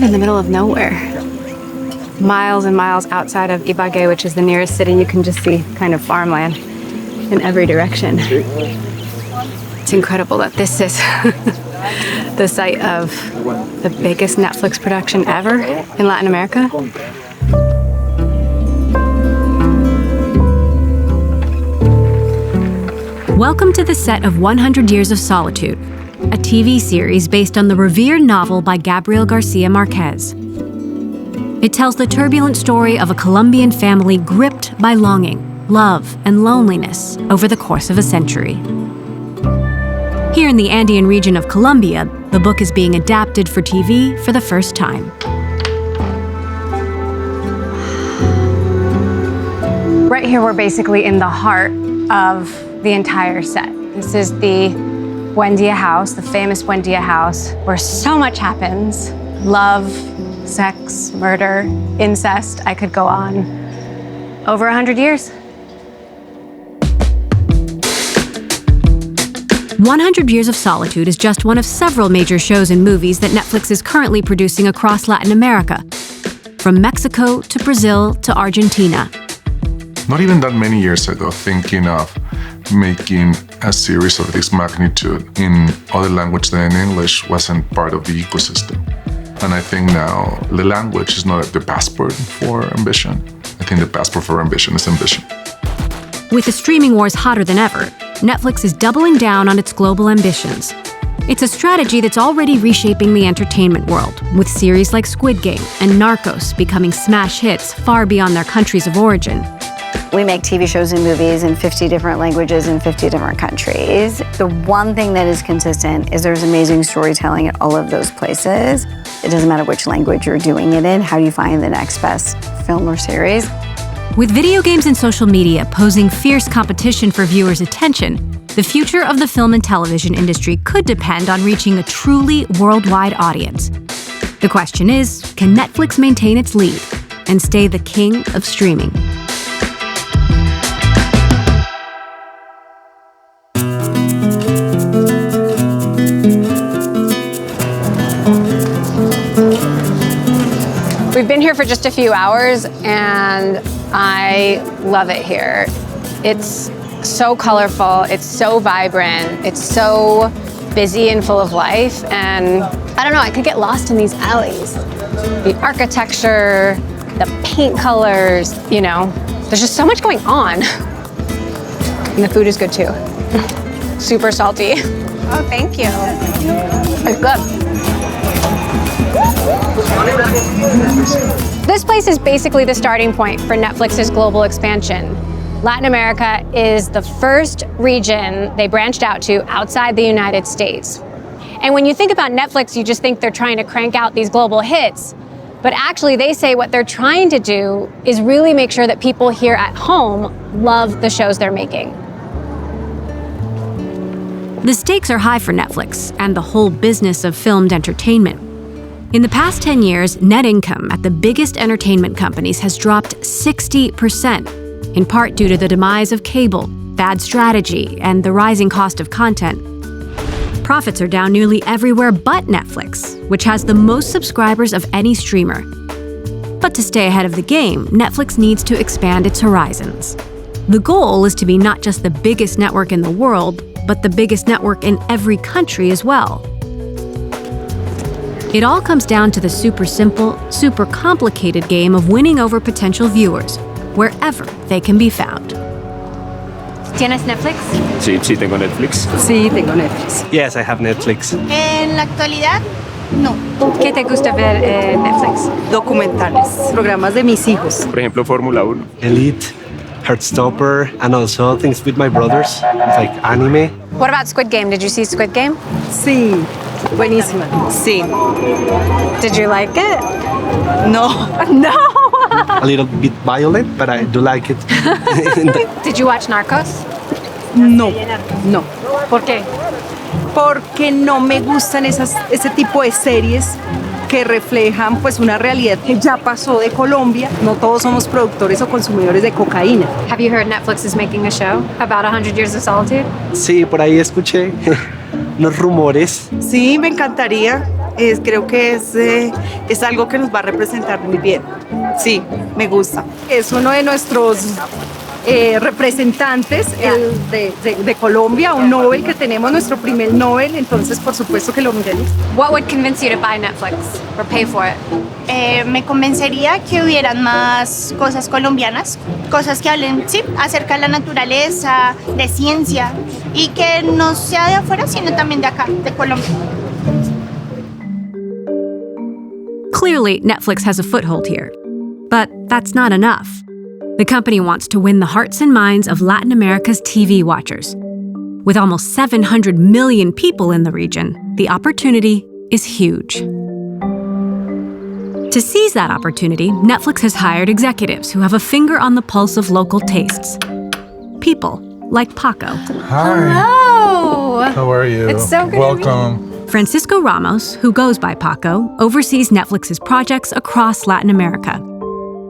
of in the middle of nowhere. Miles and miles outside of Ibagué, which is the nearest city, you can just see kind of farmland in every direction. It's incredible that this is the site of the biggest Netflix production ever in Latin America. Welcome to the set of 100 Years of Solitude, a TV series based on the revered novel by Gabriel Garcia Marquez. It tells the turbulent story of a Colombian family gripped by longing, love, and loneliness over the course of a century. Here in the Andean region of Colombia, the book is being adapted for TV for the first time. Right here, we're basically in the heart of the entire set. This is the Buendia house, the famous Buendia house, where so much happens. Love, sex, murder, incest. I could go on. Over 100 years. 100 Years of Solitude is just one of several major shows and movies that Netflix is currently producing across Latin America, from Mexico to Brazil to Argentina. Not even that many years ago, thinking of making a series of this magnitude in other language than in English wasn't part of the ecosystem. And I think now the language is not the passport for ambition. I think the passport for ambition is ambition. With the streaming wars hotter than ever, Netflix is doubling down on its global ambitions. It's a strategy that's already reshaping the entertainment world, with series like Squid Game and Narcos becoming smash hits far beyond their countries of origin. We make TV shows and movies in 50 different languages in 50 different countries. The one thing that is consistent is there's amazing storytelling at all of those places. It doesn't matter which language you're doing it in. How do you find the next best film or series? With video games and social media posing fierce competition for viewers' attention, the future of the film and television industry could depend on reaching a truly worldwide audience. The question is, can Netflix maintain its lead and stay the king of streaming? We've been here for just a few hours, and I love it here. It's so colorful, it's so vibrant, it's so busy and full of life, and I don't know, I could get lost in these alleys. The architecture, the paint colors, you know, there's just so much going on. And the food is good too. Super salty. Oh, thank you. It's good. This place is basically the starting point for Netflix's global expansion. Latin America is the first region they branched out to outside the United States. And when you think about Netflix, you just think they're trying to crank out these global hits. But actually, they say what they're trying to do is really make sure that people here at home love the shows they're making. The stakes are high for Netflix and the whole business of filmed entertainment. In the past 10 years, net income at the biggest entertainment companies has dropped 60%, in part due to the demise of cable, bad strategy, and the rising cost of content. Profits are down nearly everywhere but Netflix, which has the most subscribers of any streamer. But to stay ahead of the game, Netflix needs to expand its horizons. The goal is to be not just the biggest network in the world, but the biggest network in every country as well. It all comes down to the super simple, super complicated game of winning over potential viewers, wherever they can be found. ¿Tienes Netflix? Sí, tengo Netflix. Sí, tengo Netflix. Yes, I have Netflix. En la actualidad, no. ¿Qué te gusta ver en Netflix? Documentales, programas de mis hijos. Por ejemplo, Fórmula 1. Elite, Heartstopper, and also things with my brothers, like anime. What about Squid Game? Did you see Squid Game? Sí, buenísima. Sí. Did you like it? No. No! A little bit violent, but I do like it. Did you watch Narcos? No. ¿Por qué? Porque no me gustan ese tipo de series que reflejan pues una realidad que ya pasó de Colombia. No todos somos productores o consumidores de cocaína. Have you heard Netflix is making a show about 100 Years of Solitude? Sí, por ahí escuché unos rumores. Sí, me encantaría. Creo que es algo que nos va a representar muy bien. Sí, me gusta. Es uno de nuestros representantes de Colombia, un Nobel que tenemos, nuestro primer Nobel, entonces por supuesto que lo miremos. What would convince you to buy Netflix or pay for it? Me convencería que hubieran más cosas colombianas, cosas que hablen, sí, acerca de la naturaleza, de ciencia, y que no sea de afuera, sino también de acá, de Colombia. Clearly, Netflix has a foothold here. But that's not enough. The company wants to win the hearts and minds of Latin America's TV watchers. With almost 700 million people in the region, the opportunity is huge. To seize that opportunity, Netflix has hired executives who have a finger on the pulse of local tastes. People like Paco. Hi. Hello. How are you? It's so good to meet you. Welcome. Francisco Ramos, who goes by Paco, oversees Netflix's projects across Latin America.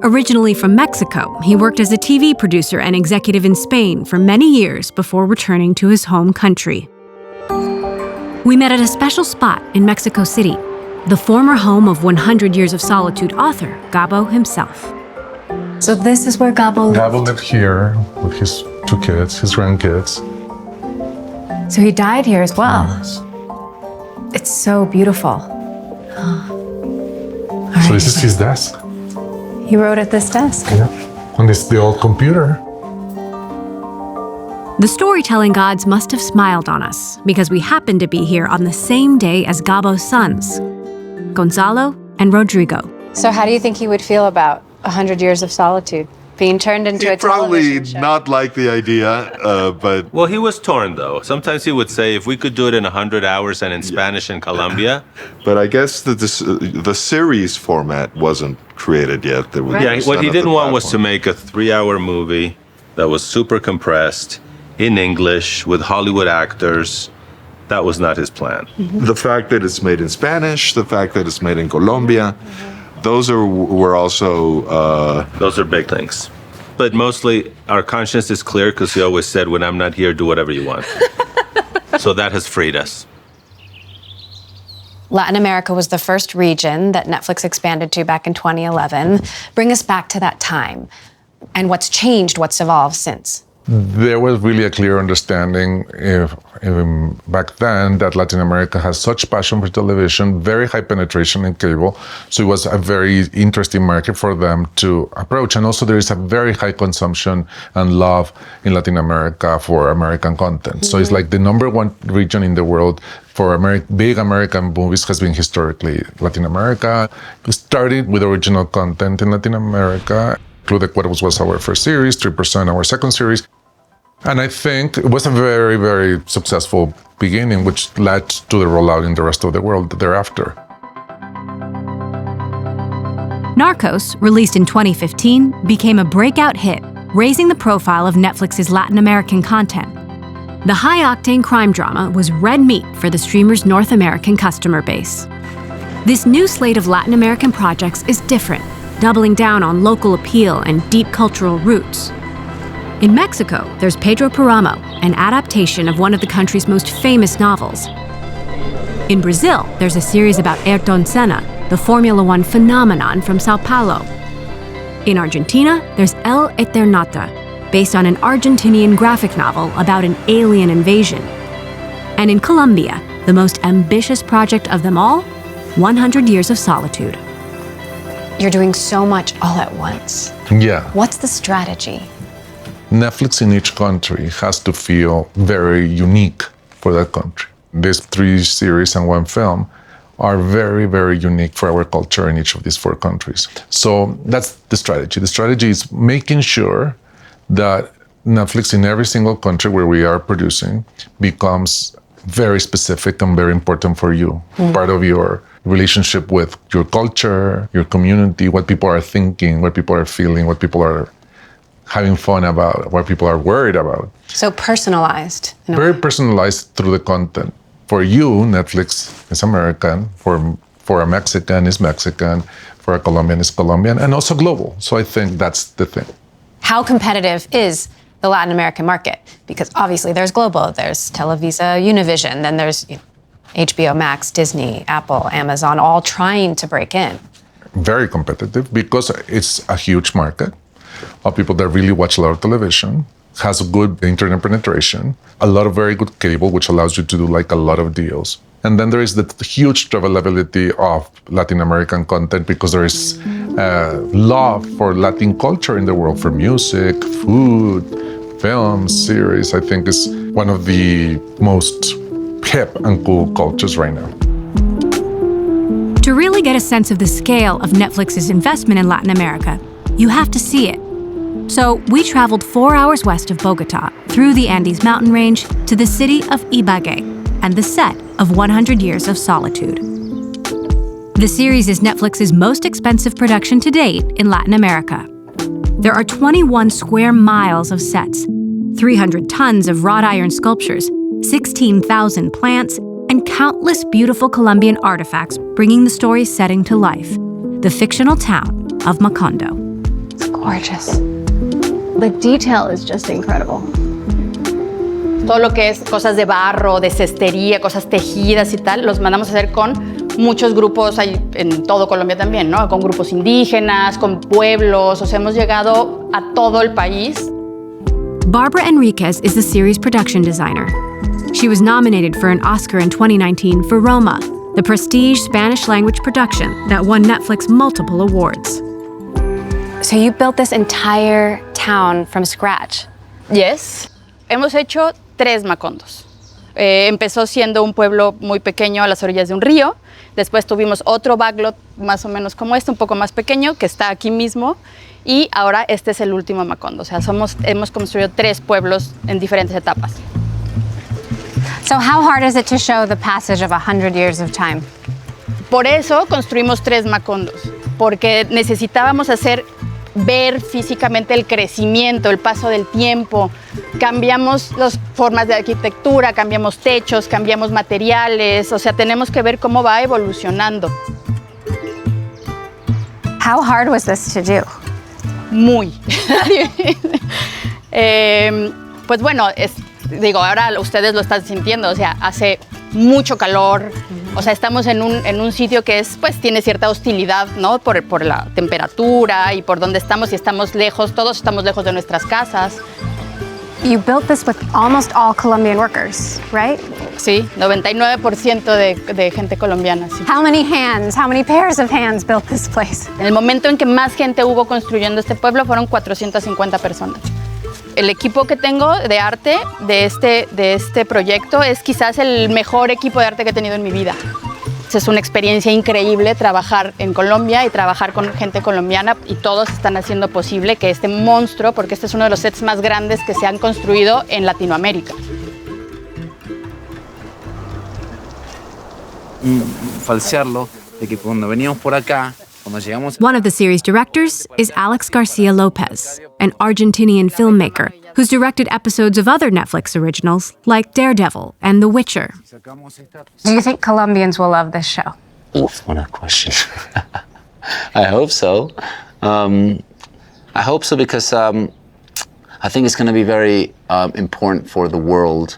Originally from Mexico, he worked as a TV producer and executive in Spain for many years before returning to his home country. We met at a special spot in Mexico City, the former home of 100 Years of Solitude author Gabo himself. So this is where Gabo lived. Gabo lived here with his 2 kids, his grandkids. So he died here as well. Yes. It's so beautiful. So this is his desk. He wrote at this desk. Yeah. And this is the old computer. The storytelling gods must have smiled on us because we happened to be here on the same day as Gabo's sons, Gonzalo and Rodrigo. So how do you think he would feel about 100 Years of Solitude being turned into a He'd probably television show? not like the idea, but Well, he was torn, though. Sometimes he would say, if we could do it in 100 hours and in Spanish in Colombia. I guess that the series format wasn't created yet. That was Yeah, what done he at the didn't want was to platform. make a 3-hour movie that was super compressed, in English, with Hollywood actors. That was not his plan. The fact that it's made in Spanish, the fact that it's made in Colombia, those were also Those are big things. But mostly, our conscience is clear because he always said, when I'm not here, do whatever you want. So that has freed us. Latin America was the first region that Netflix expanded to back in 2011. Bring us back to that time and what's changed, what's evolved since. There was really a clear understanding back then that Latin America has such passion for television, very high penetration in cable. So it was a very interesting market for them to approach. And also there is a very high consumption and love in Latin America for American content. So it's like the #1 region in the world for big American movies has been historically Latin America. We started with original content in Latin America, including what was our first series, 3%, our second series. And I think it was a very, very successful beginning, which led to the rollout in the rest of the world thereafter. Narcos, released in 2015, became a breakout hit, raising the profile of Netflix's Latin American content. The high-octane crime drama was red meat for the streamer's North American customer base. This new slate of Latin American projects is different, doubling down on local appeal and deep cultural roots. In Mexico, there's Pedro Paramo, an adaptation of one of the country's most famous novels. In Brazil, there's a series about Ayrton Senna, the Formula One phenomenon from Sao Paulo. In Argentina, there's El Eternauta, based on an Argentinian graphic novel about an alien invasion. And in Colombia, the most ambitious project of them all, 100 Years of Solitude. You're doing so much all at once. Yeah. What's the strategy? Netflix in each country has to feel very unique for that country. These 3 series and 1 film are very, very unique for our culture in each of these 4 countries. So that's the strategy. The strategy is making sure that Netflix in every single country where we are producing becomes very specific and very important for you. Part of your relationship with your culture, your community, what people are thinking, what people are feeling, what people are having fun about, what people are worried about. So personalized. in a Very way. personalized through the content. For you, Netflix is American. For a Mexican is Mexican. For a Colombian is Colombian, and also global. So I think that's the thing. How competitive is the Latin American market? Because obviously there's global, there's Televisa, Univision, then there's HBO Max, Disney, Apple, Amazon, all trying to break in. Very competitive because it's a huge market of people that really watch a lot of television, has good internet penetration, a lot of very good cable, which allows you to do like a lot of deals. And then there is the huge availability of Latin American content because there is love for Latin culture in the world, for music, food, films, series. I think is one of the most hip and cool cultures right now. To really get a sense of the scale of Netflix's investment in Latin America, you have to see it. So we traveled 4 hours west of Bogota, through the Andes mountain range, to the city of Ibagué, and the set of 100 Years of Solitude. The series is Netflix's most expensive production to date in Latin America. There are 21 square miles of sets, 300 tons of wrought iron sculptures, 16,000 plants, and countless beautiful Colombian artifacts bringing the story's setting to life, the fictional town of Macondo. It's gorgeous. The detail is just incredible. Todo lo que es cosas de barro, de cestería, cosas tejidas y tal, los mandamos a hacer con muchos grupos en todo Colombia también, ¿no? Con grupos indígenas, con pueblos, o sea, hemos llegado a todo el país. Barbara Enriquez is the series' production designer. She was nominated for an Oscar in 2019 for Roma, the prestige Spanish-language production that won Netflix multiple awards. So you built this entire town from scratch? Yes. Hemos hecho 3 Macondos. Empezó siendo un pueblo muy pequeño a las orillas de un río. Después tuvimos otro backlot más o menos como este, un poco más pequeño, que está aquí mismo. Y ahora este es el último Macondo. O sea, hemos construido 3 pueblos en diferentes etapas. So how hard is it to show the passage of 100 years of time? Por eso construimos 3 Macondos, porque necesitábamos ver físicamente el crecimiento, el paso del tiempo. Cambiamos las formas de arquitectura, cambiamos techos, cambiamos materiales, o sea, tenemos que ver cómo va evolucionando. How hard was this to do? Muy. Pues bueno, ahora ustedes lo están sintiendo, o sea, hace mucho calor, o sea, estamos en un sitio que tiene cierta hostilidad, ¿no? Por la temperatura y por donde estamos, y estamos lejos, todos estamos lejos de nuestras casas. You built this with almost all Colombian workers, right? Sí, 99% de gente colombiana, sí. How many pairs of hands built this place? En el momento en que más gente hubo construyendo este pueblo fueron 450 personas. El equipo que tengo de arte de este proyecto es quizás el mejor equipo de arte que he tenido en mi vida. Es una experiencia increíble trabajar en Colombia y trabajar con gente colombiana, y todos están haciendo posible que este monstruo, porque este es uno de los sets más grandes que se han construido en Latinoamérica. Falsearlo, de que cuando veníamos por acá, cuando llegamos... One of the series directors is Alex Garcia Lopez, an Argentinian filmmaker who's directed episodes of other Netflix originals like Daredevil and The Witcher. Do you think Colombians will love this show? Oof, what a question. I hope so. I hope so because I think it's going to be very important for the world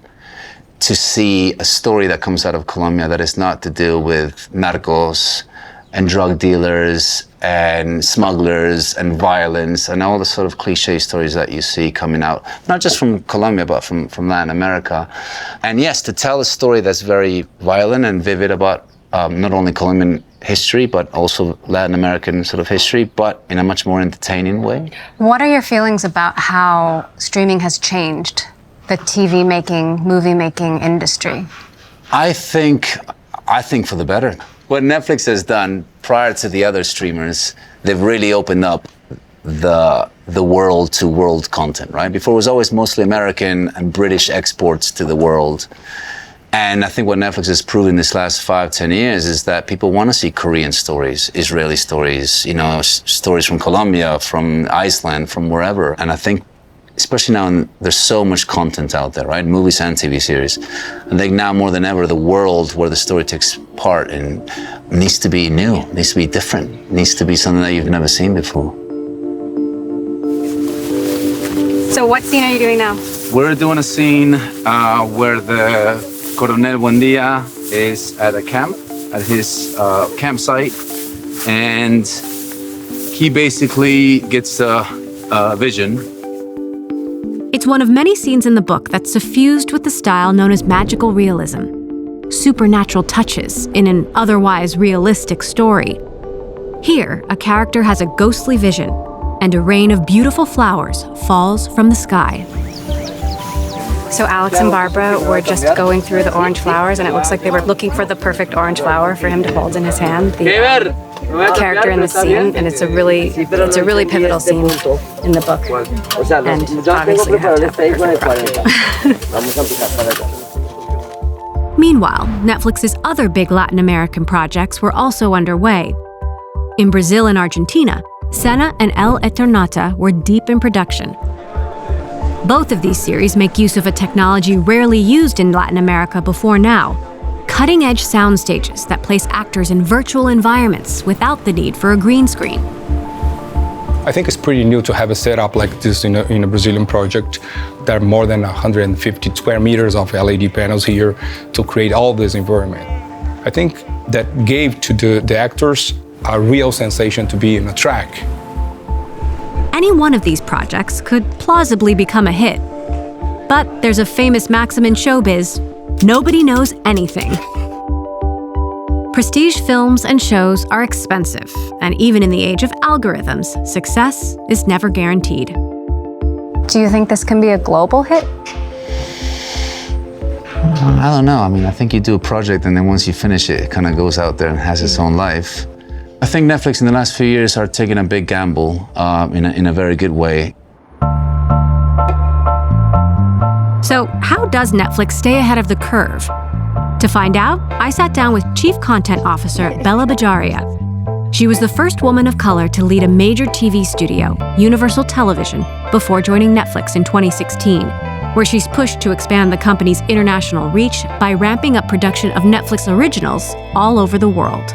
to see a story that comes out of Colombia that is not to do with narcos and drug dealers and smugglers and violence and all the sort of cliche stories that you see coming out, not just from Colombia, but from Latin America. And yes, to tell a story that's very violent and vivid about not only Colombian history, but also Latin American sort of history, but in a much more entertaining way. What are your feelings about how streaming has changed the TV making, movie making industry? I think for the better. What Netflix has done prior to the other streamers, they've really opened up the world to world content, right? Before it was always mostly American and British exports to the world. And I think what Netflix has proven this last 5-10 years is that people want to see Korean stories, Israeli stories, stories from Colombia, from Iceland, from wherever. And I think, especially now, there's so much content out there, right? Movies and TV series. I think now more than ever, the world where the story takes part in needs to be new, needs to be different, needs to be something that you've never seen before. So what scene are you doing now? We're doing a scene where the Coronel Buendia is at a camp, at his campsite, and he basically gets a vision. It's one of many scenes in the book that's suffused with the style known as magical realism, supernatural touches in an otherwise realistic story. Here, a character has a ghostly vision, and a rain of beautiful flowers falls from the sky. So Alex and Barbara were just going through the orange flowers, and it looks like they were looking for the perfect orange flower for him to hold in his hand, the character in the scene, and it's a really pivotal scene in the book. And obviously you have to have the perfect flower. Meanwhile, Netflix's other big Latin American projects were also underway. In Brazil and Argentina, Senna and El Eternauta were deep in production. Both of these series make use of a technology rarely used in Latin America before now, cutting-edge sound stages that place actors in virtual environments without the need for a green screen. I think it's pretty new to have a setup like this in a Brazilian project. There are more than 150 square meters of LED panels here to create all this environment. I think that gave to the actors a real sensation to be in a track. Any one of these projects could plausibly become a hit. But there's a famous maxim in showbiz: nobody knows anything. Prestige films and shows are expensive, and even in the age of algorithms, success is never guaranteed. Do you think this can be a global hit? I don't know. I mean, I think you do a project and then once you finish it, it kind of goes out there and has its own life. I think Netflix in the last few years are taking a big gamble in a very good way. So how does Netflix stay ahead of the curve? To find out, I sat down with Chief Content Officer Bella Bajaria. She was the first woman of color to lead a major TV studio, Universal Television, before joining Netflix in 2016, where she's pushed to expand the company's international reach by ramping up production of Netflix originals all over the world.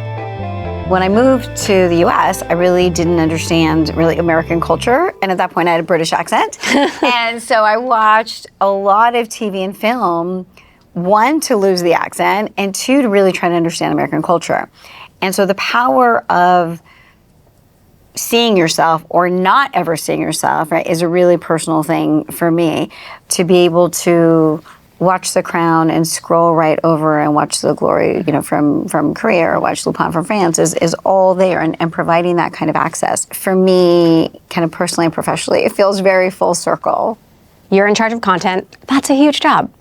When I moved to the US, I really didn't understand American culture. And at that point, I had a British accent. And so I watched a lot of TV and film, one, to lose the accent, and two, to really try to understand American culture. And so the power of seeing yourself or not ever seeing yourself, right, is a really personal thing for me. To be able to watch The Crown and scroll right over and watch The Glory, from Korea, or watch Lupin from France is all there, and providing that kind of access. For me, kind of personally and professionally, it feels very full circle. You're in charge of content. That's a huge job.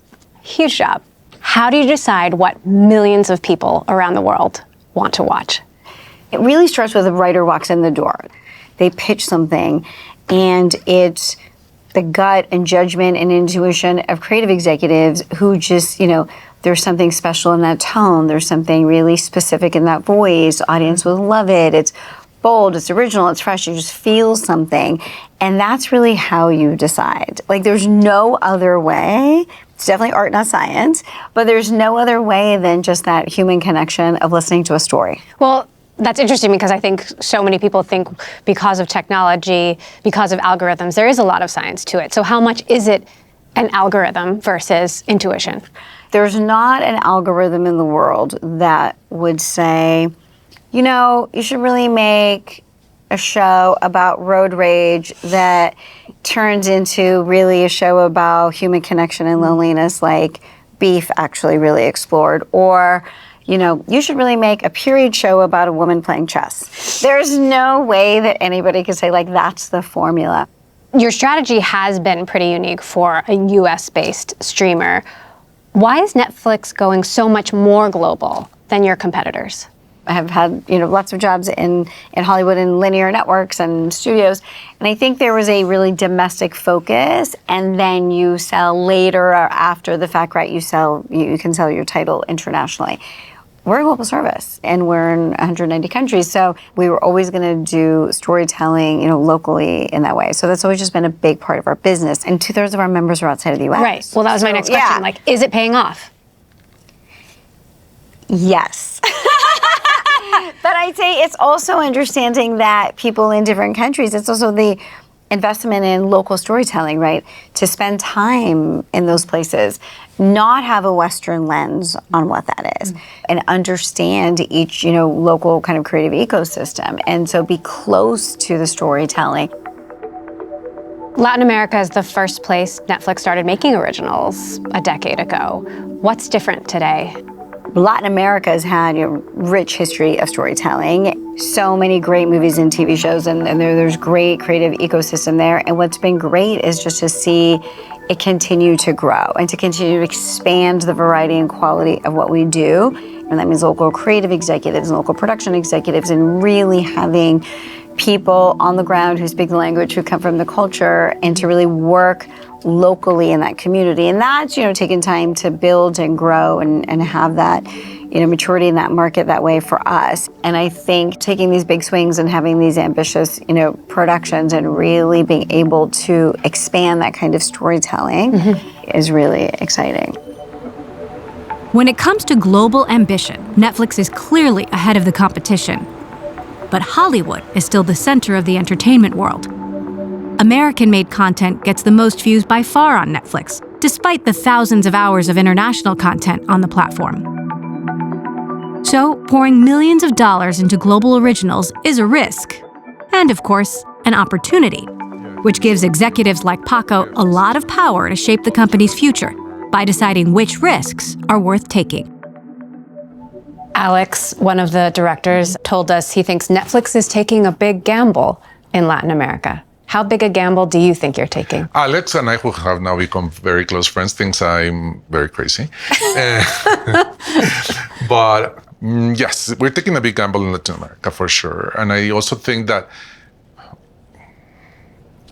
Huge job. How do you decide what millions of people around the world want to watch? It really starts with a writer walks in the door. They pitch something, and it's the gut and judgment and intuition of creative executives who just, there's something special in that tone. There's something really specific in that voice. The audience will love it. It's bold, it's original, it's fresh. You just feel something. And that's really how you decide. Like, there's no other way. It's definitely art, not science, but there's no other way than just that human connection of listening to a story. Well, that's interesting, because I think so many people think because of technology, because of algorithms, there is a lot of science to it. So how much is it an algorithm versus intuition? There's not an algorithm in the world that would say, you should really make a show about road rage that turns into really a show about human connection and loneliness, like Beef actually really explored. Or you should really make a period show about a woman playing chess. There's no way that anybody could say, that's the formula. Your strategy has been pretty unique for a US-based streamer. Why is Netflix going so much more global than your competitors? I have had, lots of jobs in Hollywood and linear networks and studios. And I think there was a really domestic focus, and then you sell later or after the fact, right? You can sell your title internationally. We're a global service, and we're in 190 countries. So we were always going to do storytelling, locally in that way. So that's always just been a big part of our business. And 2/3 of our members are outside of the US. Right. Well, that was my next question. Yeah. Is it paying off? Yes. But I'd say it's also understanding that people in different countries, it's also the investment in local storytelling, right? To spend time in those places, not have a Western lens on what that is, and understand each, local kind of creative ecosystem. And so be close to the storytelling. Latin America is the first place Netflix started making originals a decade ago. What's different today? Latin America has had a rich history of storytelling. So many great movies and TV shows, and there's great creative ecosystem there. And what's been great is just to see it continue to grow and to continue to expand the variety and quality of what we do. And that means local creative executives and local production executives, and really having people on the ground who speak the language, who come from the culture, and to really work locally in that community. And that's, taking time to build and grow and have that, maturity in that market that way for us. And I think taking these big swings and having these ambitious, productions and really being able to expand that kind of storytelling is really exciting. When it comes to global ambition, Netflix is clearly ahead of the competition. But Hollywood is still the center of the entertainment world. American-made content gets the most views by far on Netflix, despite the thousands of hours of international content on the platform. So, pouring millions of dollars into global originals is a risk, and of course, an opportunity, which gives executives like Paco a lot of power to shape the company's future by deciding which risks are worth taking. Alex, one of the directors, told us he thinks Netflix is taking a big gamble in Latin America. How big a gamble do you think you're taking? Alex and I, who have now become very close friends, thinks I'm very crazy. But yes, we're taking a big gamble in Latin America for sure. And I also think that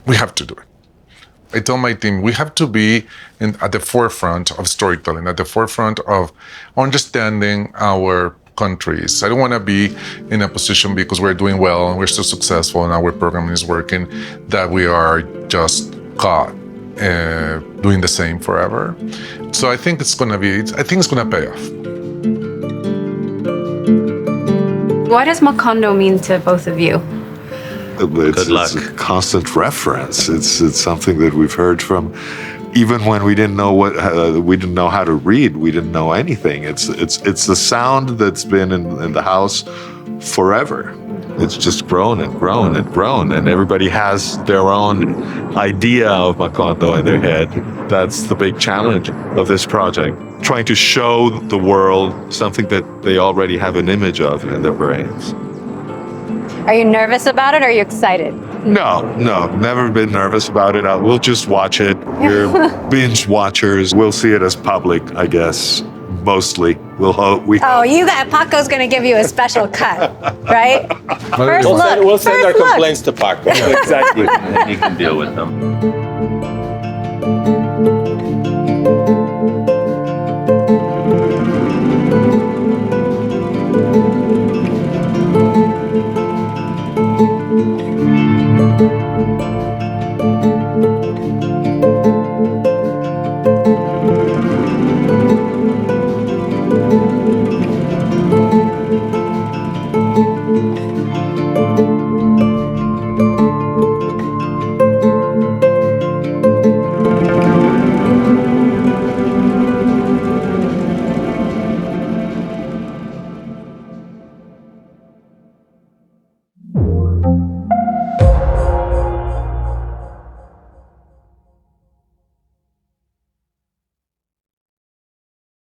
we have to do it. I tell my team, we have to be at the forefront of storytelling, at the forefront of understanding our countries. I don't want to be in a position because we're doing well and we're so successful and our program is working that we are just caught doing the same forever. So I think it's going to pay off. What does Macondo mean to both of you? Good luck. It's a constant reference. It's something that we've heard from, even when we didn't know we didn't know how to read. We didn't know anything. It's the sound that's been in the house forever. It's just grown and grown and grown, and everybody has their own idea of Macondo in their head. That's the big challenge of this project, trying to show the world something that they already have an image of in their brains. Are you nervous about it or are you excited? No, never been nervous about it. We'll just watch it. We're binge watchers. We'll see it as public, I guess, mostly. We'll hope. Paco's going to give you a special cut, right? We'll send our complaints to Paco. Exactly. And he can deal with them.